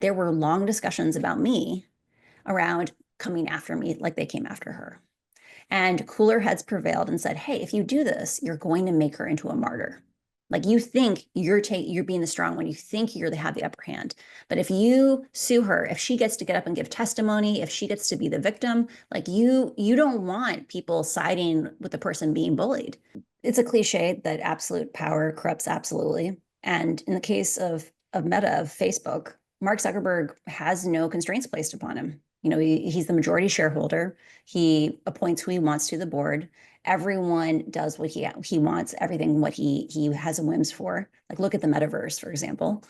there were long discussions about me around coming after me like they came after her. And cooler heads prevailed and said, hey, if you do this, you're going to make her into a martyr. Like you think you're being the strong one, you think you're have the upper hand. But if you sue her, if she gets to get up and give testimony, if she gets to be the victim, like you don't want people siding with the person being bullied. It's a cliche that absolute power corrupts absolutely. And in the case of Meta, of Facebook, Mark Zuckerberg has no constraints placed upon him. You know, he's the majority shareholder. He appoints who he wants to the board. Everyone does what he wants, everything what he has a whims for. Like look at the metaverse, for example.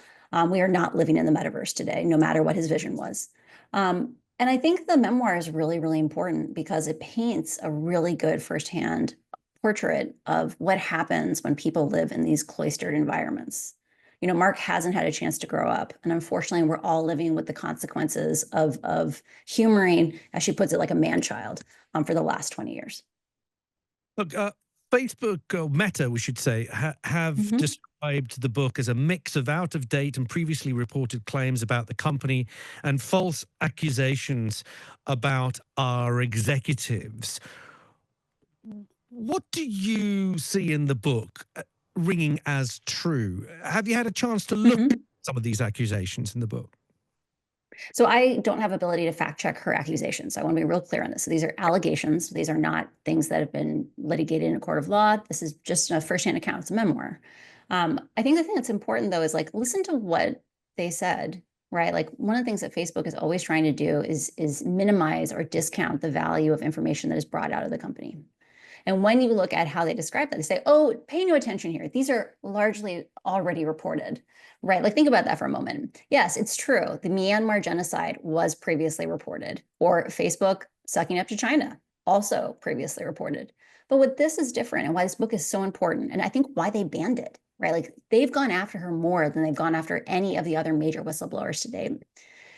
We are not living in the metaverse today, no matter what his vision was. And I think the memoir is really, really important because it paints a really good firsthand portrait of what happens when people live in these cloistered environments. You know, Mark hasn't had a chance to grow up. And unfortunately, we're all living with the consequences of humoring, as she puts it, like a man-child for the last 20 years. Look, Facebook, or Meta, we should say, have described the book as a mix of out-of-date and previously reported claims about the company and false accusations about our executives. What do you see in the book ringing as true? Have you had a chance to look at some of these accusations in the book? So I don't have ability to fact check her accusations. So I want to be real clear on this. So these are allegations. These are not things that have been litigated in a court of law. This is just a firsthand account. It's a memoir. I think the thing that's important, though, is like listen to what they said, right? Like one of the things that Facebook is always trying to do is minimize or discount the value of information that is brought out of the company. And when you look at how they describe that, they say, oh, pay no attention here. These are largely already reported, right? Like think about that for a moment. Yes, it's true. The Myanmar genocide was previously reported, or Facebook sucking up to China, also previously reported. But what this is different and why this book is so important, and I think why they banned it, right? Like they've gone after her more than they've gone after any of the other major whistleblowers to date,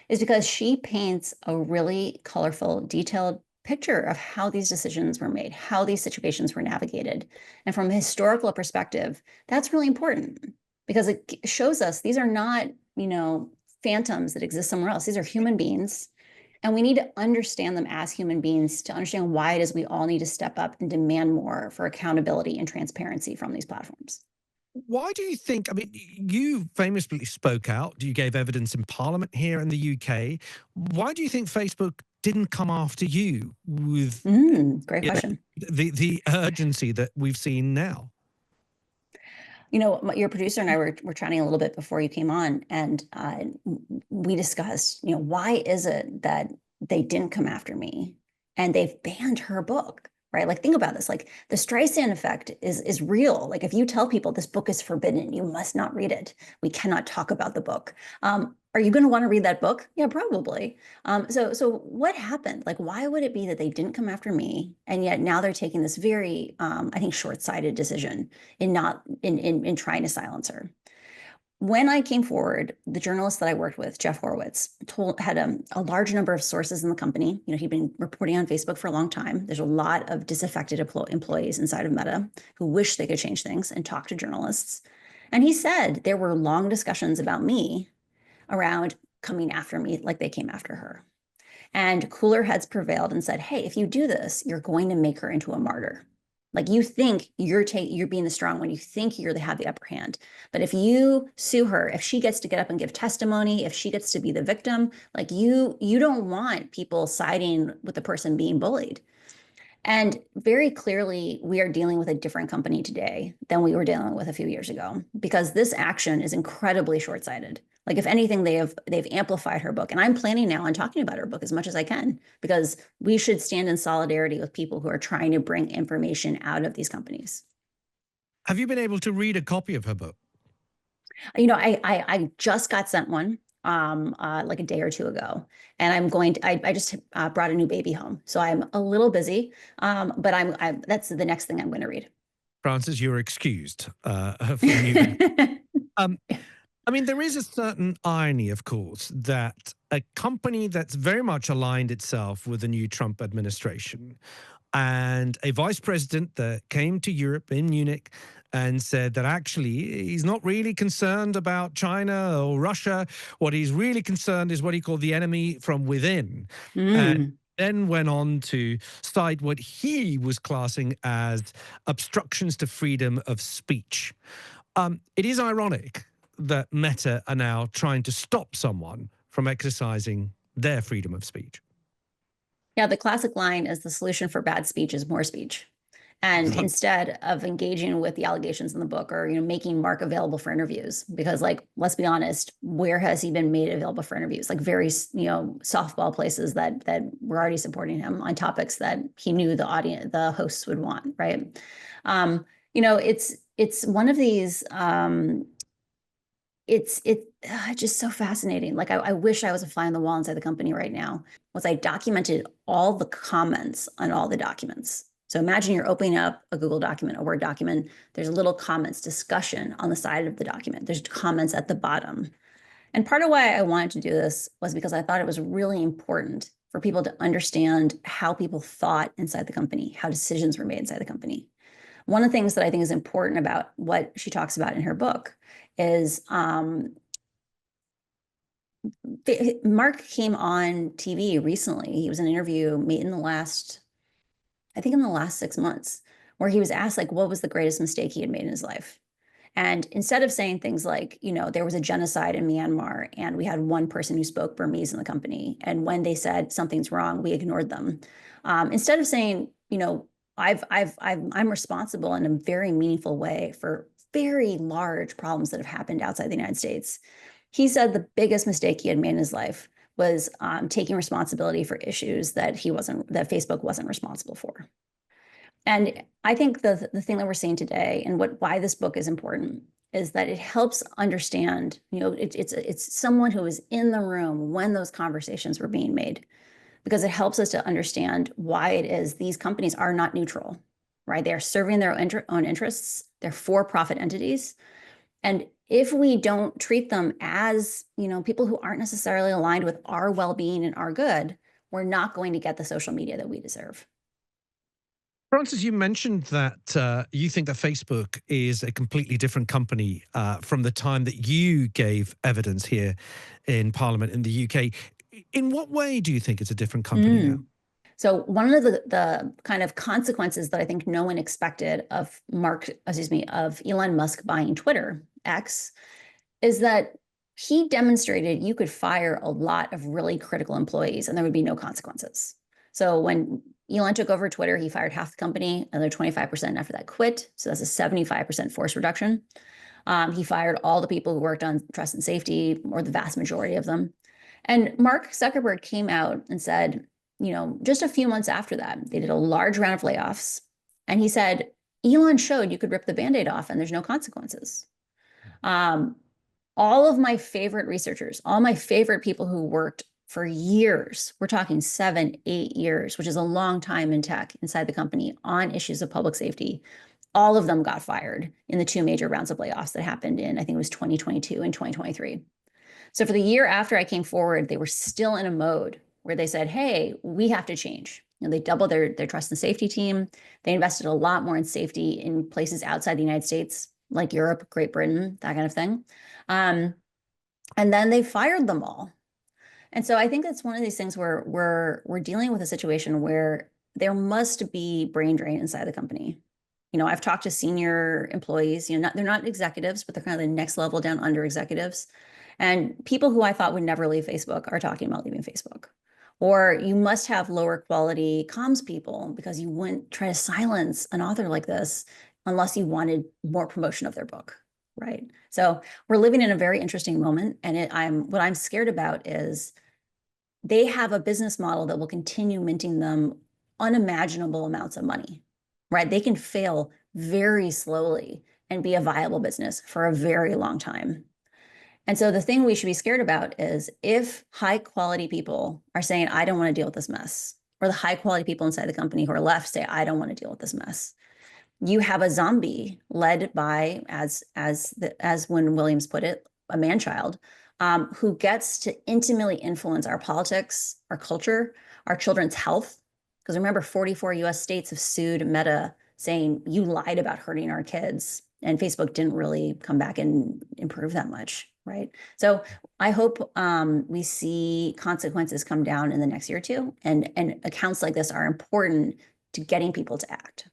is because she paints a really colorful, detailed picture of how these decisions were made, how these situations were navigated. And from a historical perspective, that's really important because it shows us these are not, you know, phantoms that exist somewhere else. These are human beings. And we need to understand them as human beings to understand why it is we all need to step up and demand more for accountability and transparency from these platforms. Why do you think, I mean, you famously spoke out, you gave evidence in Parliament here in the UK. Why do you think Facebook didn't come after you with Great question. the urgency that we've seen now? You know, your producer and I were chatting a little bit before you came on, and we discussed, you know, why is it that they didn't come after me and they've banned her book, right? Like, think about this. Like, the Streisand effect is real. Like, if you tell people this book is forbidden, you must not read it. We cannot talk about the book. Are you going to want to read that book? Yeah, probably. So what happened? Like, why would it be that they didn't come after me, and yet now they're taking this very, I think, short-sighted decision in not in trying to silence her? When I came forward, the journalist that I worked with, Jeff Horowitz, had a large number of sources in the company. You know, he'd been reporting on Facebook for a long time. There's a lot of disaffected employees inside of Meta who wish they could change things and talk to journalists. And he said there were long discussions about me around coming after me like they came after her. And cooler heads prevailed and said, hey, if you do this, you're going to make her into a martyr. Like you think you're being the strong one, you think have the upper hand. But if you sue her, if she gets to get up and give testimony, if she gets to be the victim, like you don't want people siding with the person being bullied. And very clearly, we are dealing with a different company today than we were dealing with a few years ago, because this action is incredibly short-sighted. Like, if anything, they've amplified her book. And I'm planning now on talking about her book as much as I can, because we should stand in solidarity with people who are trying to bring information out of these companies. Have you been able to read a copy of her book? You know, I just got sent one like a day or two ago, and I'm going to, I just brought a new baby home, so I'm a little busy, but that's the next thing I'm going to read. Frances, you're excused from you. I mean, there is a certain irony, of course, that a company that's very much aligned itself with the new Trump administration and a vice president that came to Europe in Munich and said that actually he's not really concerned about China or Russia. What he's really concerned is what he called the enemy from within. And Mm. then went on to cite what he was classing as obstructions to freedom of speech. It is ironic that Meta are now trying to stop someone from exercising their freedom of speech. Yeah, the classic line is the solution for bad speech is more speech. And instead of engaging with the allegations in the book or, making Mark available for interviews, because like, let's be honest, where has he been made available for interviews? Like very, softball places that were already supporting him on topics that he knew the hosts would want, right? It's one of these, it's just so fascinating. Like I wish I was a fly on the wall inside the company right now. Was I documented all the comments on all the documents. So imagine you're opening up a Google document, a Word document. There's a little comments discussion on the side of the document. There's comments at the bottom. And part of why I wanted to do this was because I thought it was really important for people to understand how people thought inside the company, how decisions were made inside the company. One of the things that I think is important about what she talks about in her book is Mark came on TV recently. He was in an interview made in the last 6 months, where he was asked, like, what was the greatest mistake he had made in his life? And instead of saying things like, there was a genocide in Myanmar and we had one person who spoke Burmese in the company, and when they said something's wrong, we ignored them. Instead of saying, I'm responsible in a very meaningful way for very large problems that have happened outside the United States, he said the biggest mistake he had made in his life was taking responsibility for issues that Facebook wasn't responsible for. And I think the thing that we're seeing today and why this book is important is that it helps understand, it's someone who was in the room when those conversations were being made, because it helps us to understand why it is these companies are not neutral, right? They're serving their own interests. They're for-profit entities. And if we don't treat them as, people who aren't necessarily aligned with our well-being and our good, we're not going to get the social media that we deserve. Francis, you mentioned that you think that Facebook is a completely different company from the time that you gave evidence here in Parliament in the UK. In what way do you think it's a different company now? So one of the kind of consequences that I think no one expected of Elon Musk buying Twitter, X, is that he demonstrated you could fire a lot of really critical employees and there would be no consequences. So when Elon took over Twitter, he fired half the company, another 25% after that quit. So that's a 75% force reduction. He fired all the people who worked on trust and safety, or the vast majority of them. And Mark Zuckerberg came out and said, just a few months after that, they did a large round of layoffs. And he said, Elon showed you could rip the Band-Aid off and there's no consequences. All of my favorite researchers, all my favorite people who worked for years, we're talking 7, 8 years, which is a long time in tech inside the company on issues of public safety, all of them got fired in the 2 major rounds of layoffs that happened in, I think it was 2022 and 2023. So for the year after I came forward, they were still in a mode where they said, hey, we have to change. They doubled their trust and safety team. They invested a lot more in safety in places outside the United States, like Europe, Great Britain, that kind of thing. And then they fired them all. And so I think that's one of these things where we're dealing with a situation where there must be brain drain inside the company. I've talked to senior employees, they're not executives, but they're kind of the next level down under executives. And people who I thought would never leave Facebook are talking about leaving Facebook. Or you must have lower quality comms people because you wouldn't try to silence an author like this unless you wanted more promotion of their book, right? So we're living in a very interesting moment. And what I'm scared about is they have a business model that will continue minting them unimaginable amounts of money, right? They can fail very slowly and be a viable business for a very long time. And so the thing we should be scared about is if high quality people are saying, I don't want to deal with this mess, or the high quality people inside the company who are left say, I don't want to deal with this mess. You have a zombie led by, as Wynne Williams put it, a man-child, who gets to intimately influence our politics, our culture, our children's health. Because remember, 44 US states have sued Meta saying, you lied about hurting our kids. And Facebook didn't really come back and improve that much, right? So I hope we see consequences come down in the next year or two, and accounts like this are important to getting people to act.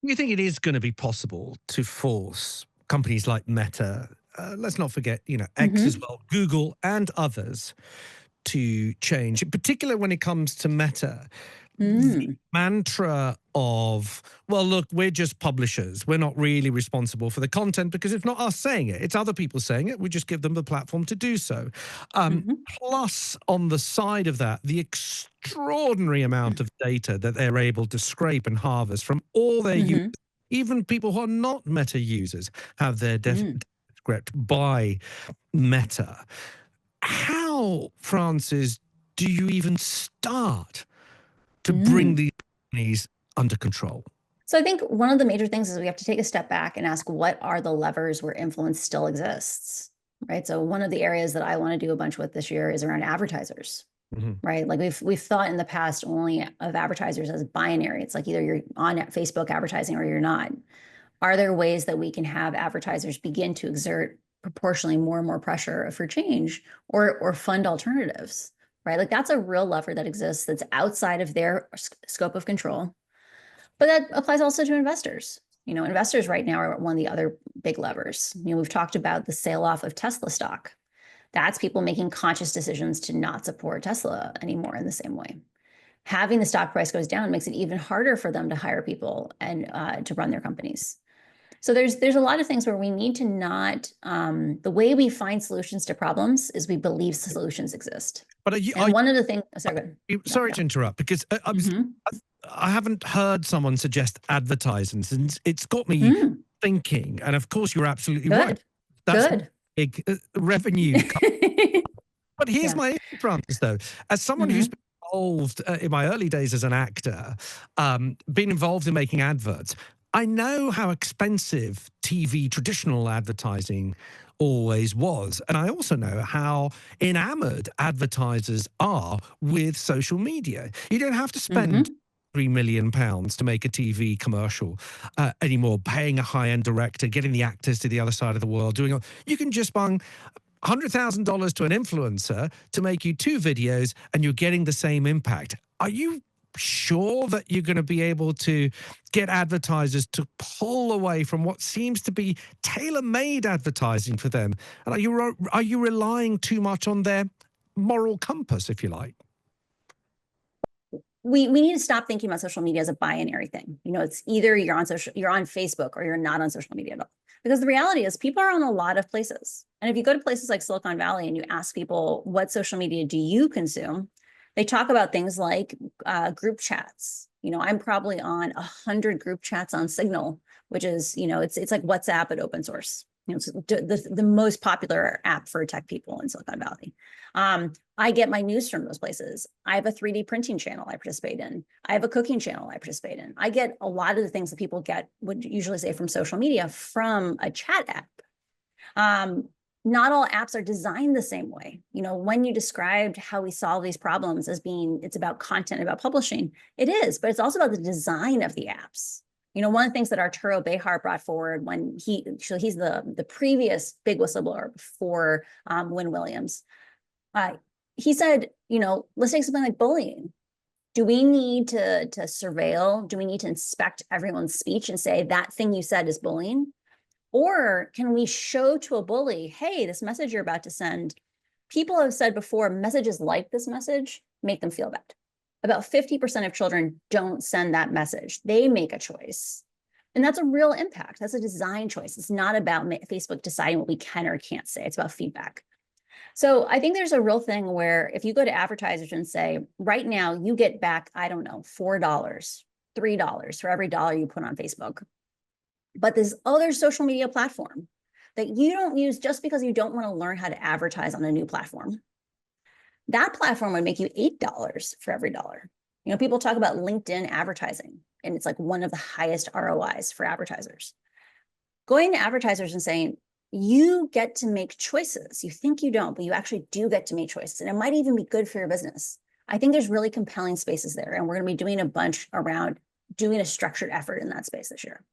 You think it is going to be possible to force companies like Meta, let's not forget, X as well, Google and others, to change, in particular when it comes to Meta? The mantra of, well, look, we're just publishers. We're not really responsible for the content because it's not us saying it. It's other people saying it. We just give them the platform to do so. Plus, on the side of that, the extraordinary amount of data that they're able to scrape and harvest from all their users, even people who are not Meta users, have their data scraped by Meta. How, Francis, do you even start to bring these companies under control? So I think one of the major things is we have to take a step back and ask, what are the levers where influence still exists, right? So one of the areas that I want to do a bunch with this year is around advertisers, right? Like we've thought in the past only of advertisers as binary. It's like either you're on Facebook advertising or you're not. Are there ways that we can have advertisers begin to exert proportionally more and more pressure for change, or fund alternatives, right? Like that's a real lever that exists that's outside of their scope of control. But that applies also to investors. Investors right now are one of the other big levers. We've talked about the sale off of Tesla stock. That's people making conscious decisions to not support Tesla anymore in the same way. Having the stock price goes down makes it even harder for them to hire people and to run their companies. So there's a lot of things where we need to not, the way we find solutions to problems is we believe solutions exist. But one of the things, sorry to interrupt, because I haven't heard someone suggest advertising, and it's got me thinking. And of course, you're absolutely right. That's big revenue. But here's my issue, Francis, though. As someone who's been involved in my early days as an actor, been involved in making adverts, I know how expensive TV traditional advertising always was. And I also know how enamored advertisers are with social media. You don't have to spend £3 million to make a TV commercial anymore, paying a high-end director, getting the actors to the other side of the world, doing. You can just bung $100,000 to an influencer to make you 2 videos, and you're getting the same impact. Are you sure that you're going to be able to get advertisers to pull away from what seems to be tailor-made advertising for them? And are you relying too much on their moral compass, if you like? We need to stop thinking about social media as a binary thing. It's either you're on Facebook or you're not on social media at all. Because the reality is people are on a lot of places. And if you go to places like Silicon Valley and you ask people, what social media do you consume? They talk about things like group chats. I'm probably on 100 group chats on Signal, which is, it's like WhatsApp but open source. It's the most popular app for tech people in Silicon Valley. I get my news from those places. I have a 3D printing channel I participate in. I have a cooking channel I participate in. I get a lot of the things that people would usually say from social media from a chat app. Not all apps are designed the same way. When you described how we solve these problems as being, it's about content, about publishing, it is, but it's also about the design of the apps. One of the things that Arturo Bejar brought forward when he's the previous big whistleblower before Wynne Williams, he said, let's take something like bullying. Do we need to surveil? Do we need to inspect everyone's speech and say that thing you said is bullying? Or can we show to a bully, hey, this message you're about to send, people have said before, messages like this message make them feel bad. About 50% of children don't send that message. They make a choice. And that's a real impact. That's a design choice. It's not about Facebook deciding what we can or can't say. It's about feedback. So I think there's a real thing where if you go to advertisers and say, right now, you get back, I don't know, $4, $3 for every dollar you put on Facebook. But this other social media platform that you don't use just because you don't want to learn how to advertise on a new platform, that platform would make you $8 for every dollar. People talk about LinkedIn advertising, and it's like one of the highest ROIs for advertisers. Going to advertisers and saying, you get to make choices. You think you don't, but you actually do get to make choices. And it might even be good for your business. I think there's really compelling spaces there. And we're going to be doing a bunch around doing a structured effort in that space this year.